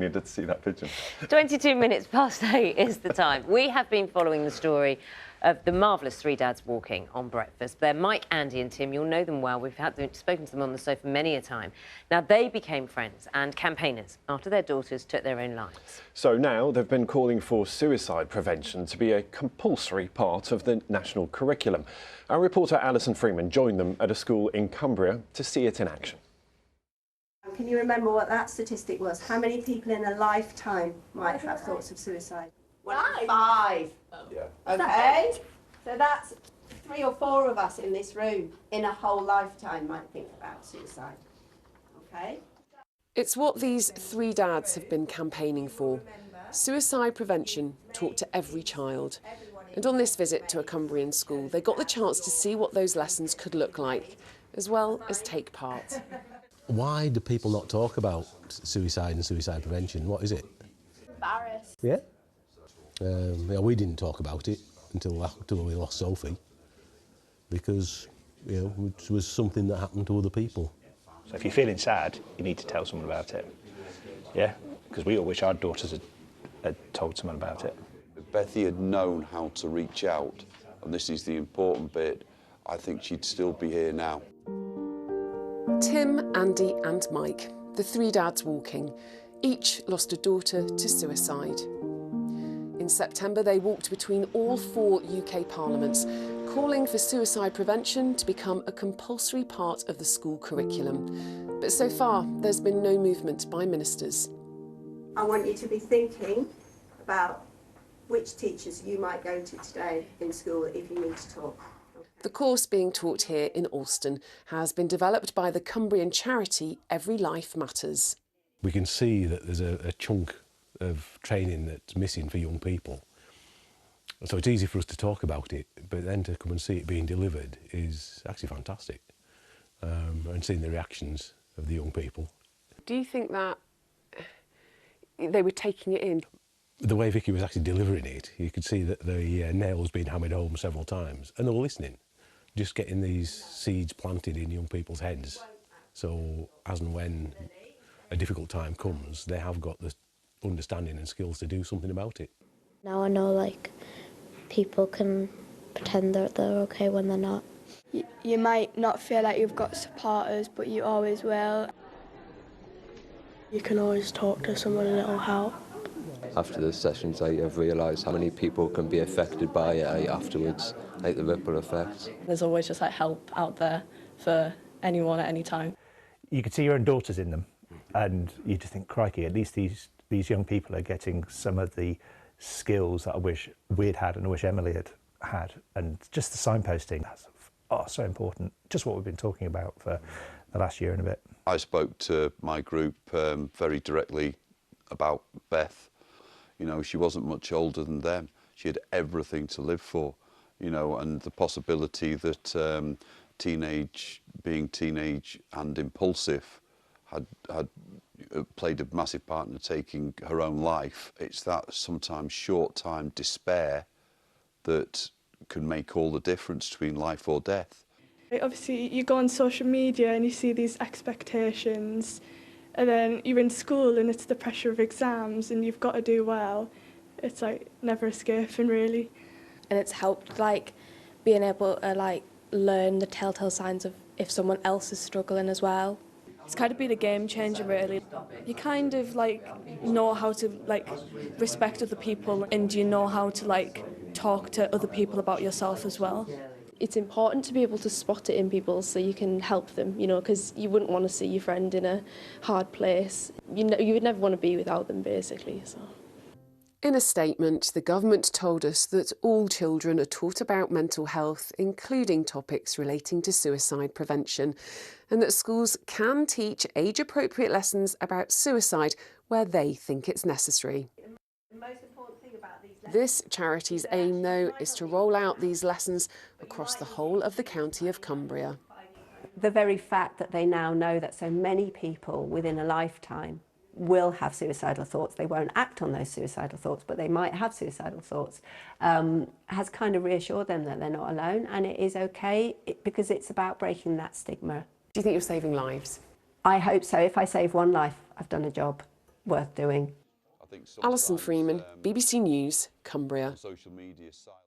needed to see that pigeon. 22 minutes past 8 is the time. We have been following the story of the marvellous three dads walking on breakfast. They're Mike, Andy and Tim. You'll know them well. We've spoken to them on the sofa many a time. Now, they became friends and campaigners after their daughters took their own lives. So now they've been calling for suicide prevention to be a compulsory part of the national curriculum. Our reporter Alison Freeman joined them at a school in Cumbria to see it in action. Can you remember what that statistic was? How many people in a lifetime might have thoughts of suicide? 1 in 5. Yeah. Okay, so that's 3 or 4 of us in this room in a whole lifetime might think about suicide. Okay. It's what these three dads have been campaigning for. Suicide prevention taught to every child. And on this visit to a Cumbrian school, they got the chance to see what those lessons could look like, as well as take part. Why do people not talk about suicide and suicide prevention? What is it? Embarrassed. Yeah? We didn't talk about it until we lost Sophie, because it was something that happened to other people. So if you're feeling sad, you need to tell someone about it. Yeah, because we all wish our daughters had told someone about it. If Bethy had known how to reach out, and this is the important bit, I think she'd still be here now. Tim, Andy and Mike, the three dads walking, each lost a daughter to suicide. In September, they walked between all 4 UK parliaments, calling for suicide prevention to become a compulsory part of the school curriculum. But so far, there's been no movement by ministers. I want you to be thinking about which teachers you might go to today in school if you need to talk. The course being taught here in Alston has been developed by the Cumbrian charity Every Life Matters. We can see that there's a chunk of training that's missing for young people. So it's easy for us to talk about it, but then to come and see it being delivered is actually fantastic. And seeing the reactions of the young people. Do you think that they were taking it in? The way Vicky was actually delivering it, you could see that the nails being hammered home several times, and they were listening, just getting these seeds planted in young people's heads. So as and when a difficult time comes, they have got the understanding and skills to do something about it. Now I know, like, people can pretend that they're okay when they're not. You might not feel like you've got supporters, but you always will. You can always talk to someone and it'll help. After the sessions, I've realised how many people can be affected by it afterwards, like the ripple effects. There's always just like help out there for anyone at any time. You could see your own daughters in them, and you just think, crikey, at least these young people are getting some of the skills that I wish we'd had and I wish Emily had. And just the signposting, that's so important. Just what we've been talking about for the last year and a bit. I spoke to my group very directly about Beth. You know, she wasn't much older than them. She had everything to live for, you know, and the possibility that being teenage and impulsive had played a massive part in taking her own life. It's that sometimes short-time despair that can make all the difference between life or death. Obviously, you go on social media and you see these expectations, and then you're in school and it's the pressure of exams and you've got to do well. It's like never escaping, really. And it's helped, like, being able to, like, learn the telltale signs of if someone else is struggling as well. It's kind of been a game changer, really. You kind of, like, know how to, like, respect other people, and you know how to, like, talk to other people about yourself as well. It's important to be able to spot it in people so you can help them, you know, because you wouldn't want to see your friend in a hard place. You would never want to be without them, basically. So. In a statement, the government told us that all children are taught about mental health, including topics relating to suicide prevention, and that schools can teach age-appropriate lessons about suicide where they think it's necessary. This charity's aim, though, is to roll out these lessons across the whole of the county of Cumbria. The very fact that they now know that so many people within a lifetime will have suicidal thoughts, they won't act on those suicidal thoughts, but they might have suicidal thoughts, has kind of reassured them that they're not alone, and it is okay because it's about breaking that stigma. Do you think you're saving lives? I hope so. If I save one life, I've done a job. worth doing. Alison Freeman, BBC News, Cumbria. Social media silence.